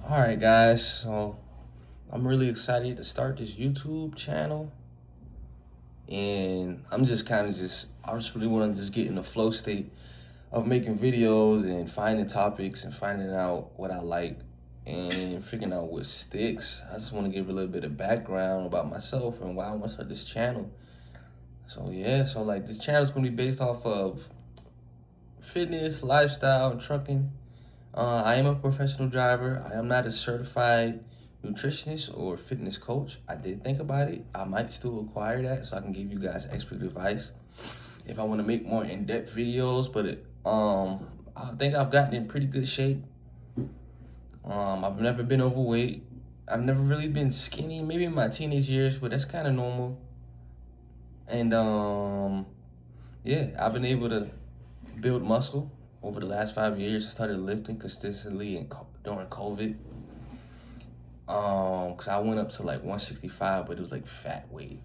All right, guys. So I'm really excited to start this YouTube channel, and I'm just kind of I just really want to just get in the flow state of making videos and finding topics and finding out what I like and figuring out what sticks. I just want to give a little bit of background about myself and why I want to start this channel. So yeah, so like this channel is gonna be based off of fitness, lifestyle, and trucking. I am a professional driver. I am not a certified nutritionist or fitness coach. I did think about it. I might still acquire that so I can give you guys expert advice if I want to make more in-depth videos. But I think I've gotten in pretty good shape. I've never been overweight. I've never really been skinny. Maybe in my teenage years, but that's kind of normal. And yeah, I've been able to build muscle over the last 5 years. I started lifting consistently during COVID. Cause I went up to like 165, but it was like fat weight.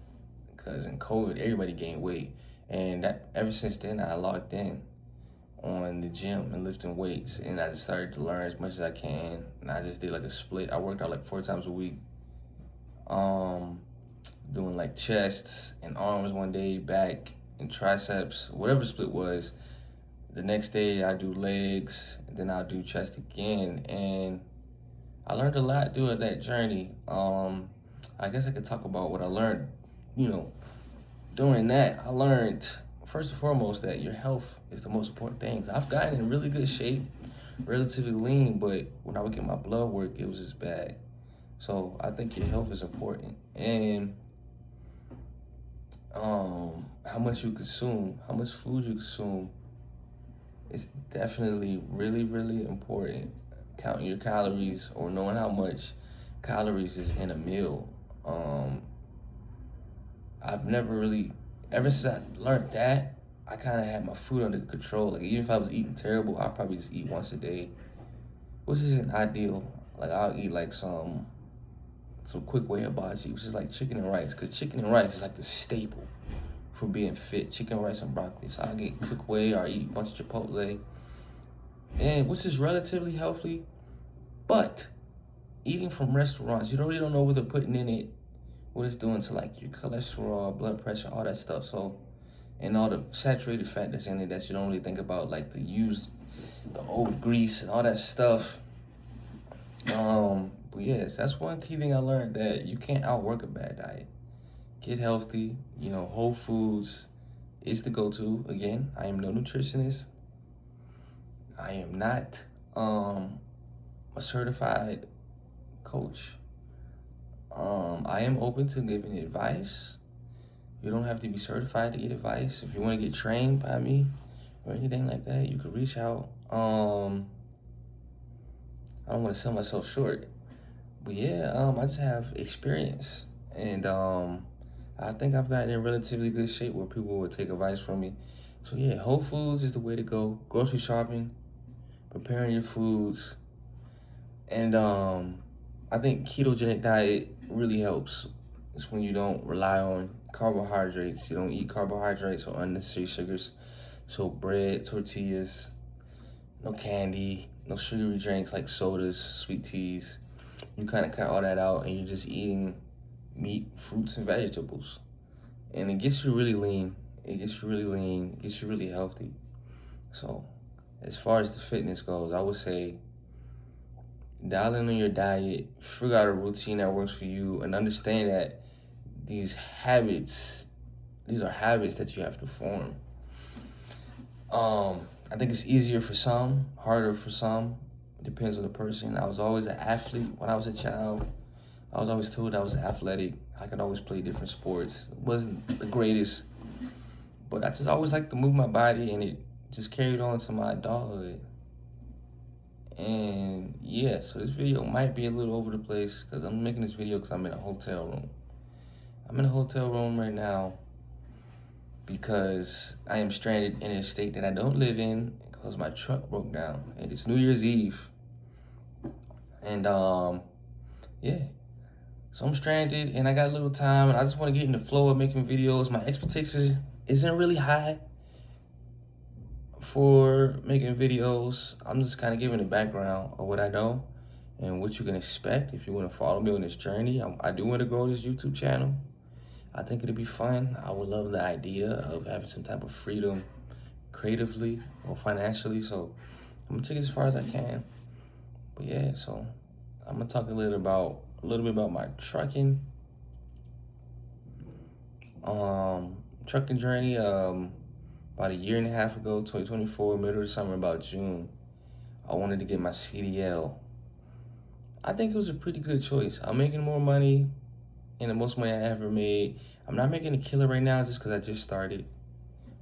Cause in COVID, everybody gained weight, and that ever since then I locked in on the gym and lifting weights, and I just started to learn as much as I can. And I just did like a split. I worked out like 4 times a week. Um, Doing like chests and arms one day, back and triceps, whatever the split was. The next day I do legs, and then I'll do chest again, and I learned a lot during that journey. I guess I could talk about what I learned, you know, during that. I learned first and foremost that your health is the most important thing. I've gotten in really good shape, relatively lean, but when I would get my blood work, it was just bad. So I think your health is important, and how much you consume, how much food you consume, is definitely really important. Counting your calories or knowing how much calories is in a meal. Um, I've never really, ever since I learned that, I kind of had my food under control. Like even if I was eating terrible, I'd probably just eat once a day, which isn't ideal. Like I'll eat like some quick way hibachi, which is like chicken and rice, because chicken and rice is like the staple for being fit. Chicken, rice, and broccoli. So I get quick way or eat a bunch of Chipotle, and which is relatively healthy, but eating from restaurants, you really don't know what they're putting in it, what it's doing to like your cholesterol, blood pressure, all that stuff. So, and all the saturated fat that's in it that you don't really think about, like the old grease and all that stuff. But yes, that's one key thing I learned, that you can't outwork a bad diet. Get healthy. Whole foods is the go-to. Again, I am no nutritionist. I am not a certified coach. I am open to giving advice. You don't have to be certified to get advice. If you want to get trained by me or anything like that, you could reach out. I don't want to sell myself short, but yeah, I just have experience, and I think I've gotten in relatively good shape where people would take advice from me. So yeah, Whole Foods is the way to go. Grocery shopping, preparing your foods, and I think ketogenic diet really helps. It's when you don't rely on carbohydrates. You don't eat carbohydrates or unnecessary sugars. So bread, tortillas, no candy, no sugary drinks like sodas, sweet teas. You kind of cut all that out, and you're just eating meat, fruits, and vegetables. And it gets you really lean. It gets you really lean. It gets you really healthy. So as far as the fitness goes, I would say dial in on your diet, figure out a routine that works for you, and understand that these habits, these are habits that you have to form. I think it's easier for some, harder for some. It depends on the person. I was always an athlete when I was a child. I was always told I was athletic. I could always play different sports. It wasn't the greatest, but I just always liked to move my body, and it just carried on to my adulthood. And yeah, so this video might be a little over the place because I'm making this video because I'm in a hotel room. I'm in a hotel room right now because I am stranded in a state that I don't live in because my truck broke down. And it's New Year's Eve. And yeah. So I'm stranded and I got a little time and I just want to get in the flow of making videos. My expectations isn't really high for making videos. I'm just kind of giving the background of what I know. and what you can expect if you want to follow me on this journey. I do want to grow this YouTube channel. I think it'd be fun. I would love the idea of having some type of freedom creatively or financially. So I'm gonna take it as far as I can. But yeah, so I'm gonna talk a little bit about my trucking journey. About a year and a half ago, 2024, middle of the summer, about June, I wanted to get my CDL. I think it was a pretty good choice. I'm making more money and the most money I ever made. I'm not making a killer right now just because I just started,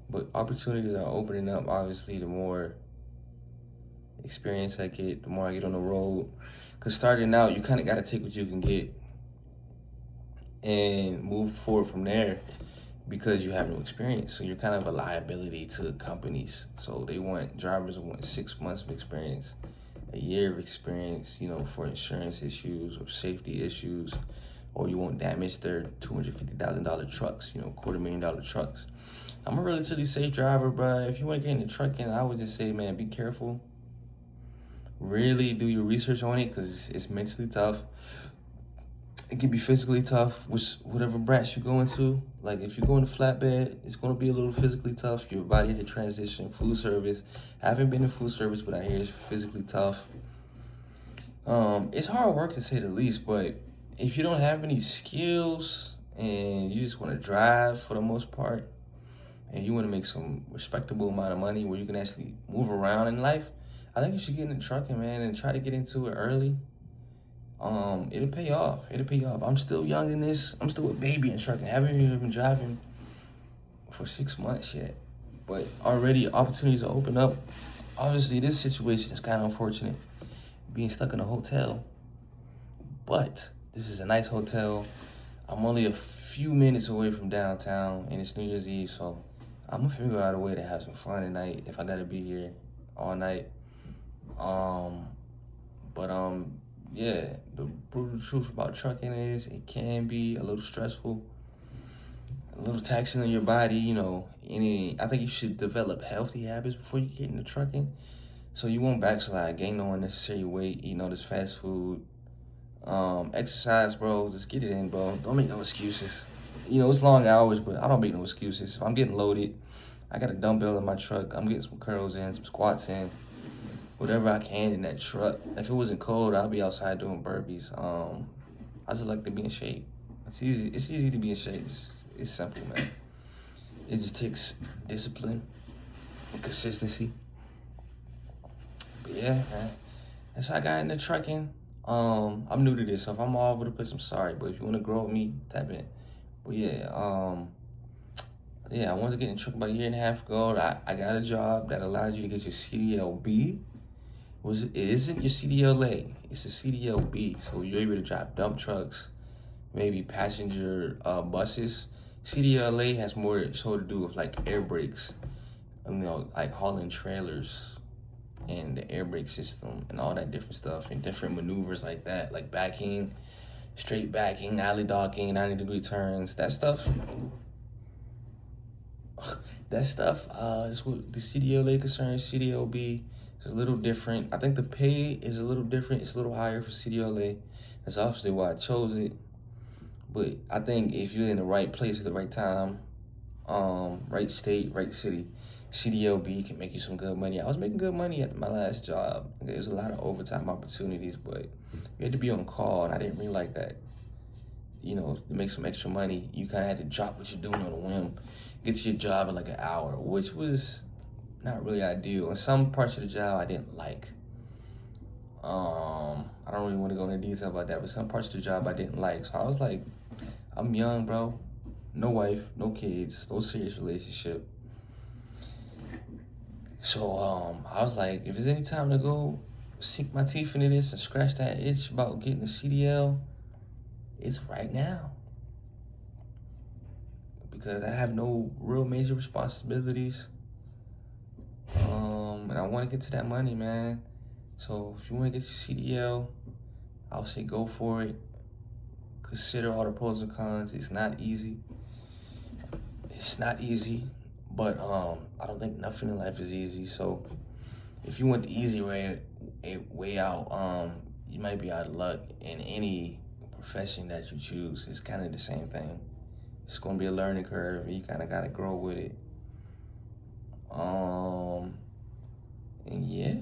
but opportunities are opening up. Obviously, the more experience I get, the more I get on the road. Because starting out, you kind of got to take what you can get and move forward from there because you have no experience. So you're kind of a liability to companies. So they want drivers who want 6 months of experience, a year of experience, for insurance issues or safety issues, or you won't damage their $250,000 trucks, $250,000 trucks. I'm a relatively safe driver, but if you want to get into trucking, I would just say, man, be careful. Really do your research on it because it's mentally tough. It can be physically tough, which whatever branch you go into. Like if you go into flatbed, it's going to be a little physically tough. Your body had to transition. Food service. I haven't been in food service, but I hear it's physically tough. It's hard work to say the least, but if you don't have any skills and you just want to drive for the most part, and you want to make some respectable amount of money where you can actually move around in life, I think you should get into trucking, man, and try to get into it early. It'll pay off. It'll pay off. I'm still young in this. I'm still a baby in trucking. I haven't even been driving for 6 months yet, but already opportunities are open up. Obviously, this situation is kind of unfortunate, being stuck in a hotel, but this is a nice hotel. I'm only a few minutes away from downtown, and it's New Year's Eve, so I'm gonna figure out a way to have some fun tonight if I gotta be here all night. Um, but yeah, the brutal truth about trucking is it can be a little stressful, a little taxing on your body. I think you should develop healthy habits before you get into trucking, so you won't backslide, gain no unnecessary weight, eating all this fast food. Exercise, bro. Just get it in, bro. Don't make no excuses. It's long hours, but I don't make no excuses. If I'm getting loaded, I got a dumbbell in my truck. I'm getting some curls in, some squats in, whatever I can in that truck. If it wasn't cold, I'd be outside doing burpees. I just like to be in shape. It's easy. It's easy to be in shape. It's simple, man. It just takes discipline and consistency. But yeah, man. That's how I got into trucking. I'm new to this, so if I'm all over the place, I'm sorry. But if you want to grow with me, tap in. But yeah, I wanted to get in truck about a year and a half ago. I got a job that allows you to get your CDLB. It isn't your CDLA, it's a CDLB. So you're able to drive dump trucks, maybe passenger buses. CDLA has more so to do with like air brakes, like hauling trailers and the air brake system and all that different stuff and different maneuvers like that, like backing, straight backing, alley docking, 90-degree turns, that stuff. Is what the CDLA concerns. CDLB is a little different. I think the pay is a little different. It's a little higher for CDLA. That's obviously why I chose it. But I think if you're in the right place at the right time, right state, right city, CDLB can make you some good money. I was making good money at my last job. There was a lot of overtime opportunities, but you had to be on call, and I didn't really like that. To make some extra money, you kind of had to drop what you're doing on a whim, get to your job in like an hour, which was not really ideal. And some parts of the job I didn't like. I don't really want to go into detail about that, but some parts of the job I didn't like. So I was like, I'm young, bro. No wife, no kids, no serious relationship. So I was like, if there's any time to go sink my teeth into this and scratch that itch about getting the CDL, it's right now. Because I have no real major responsibilities. And I want to get to that money, man. So if you want to get your CDL, I would say go for it. Consider all the pros and cons. It's not easy. But I don't think nothing in life is easy. So if you want the easy way out, you might be out of luck in any profession that you choose. It's kind of the same thing. It's gonna be a learning curve, and you kind of gotta grow with it. Um, and yeah,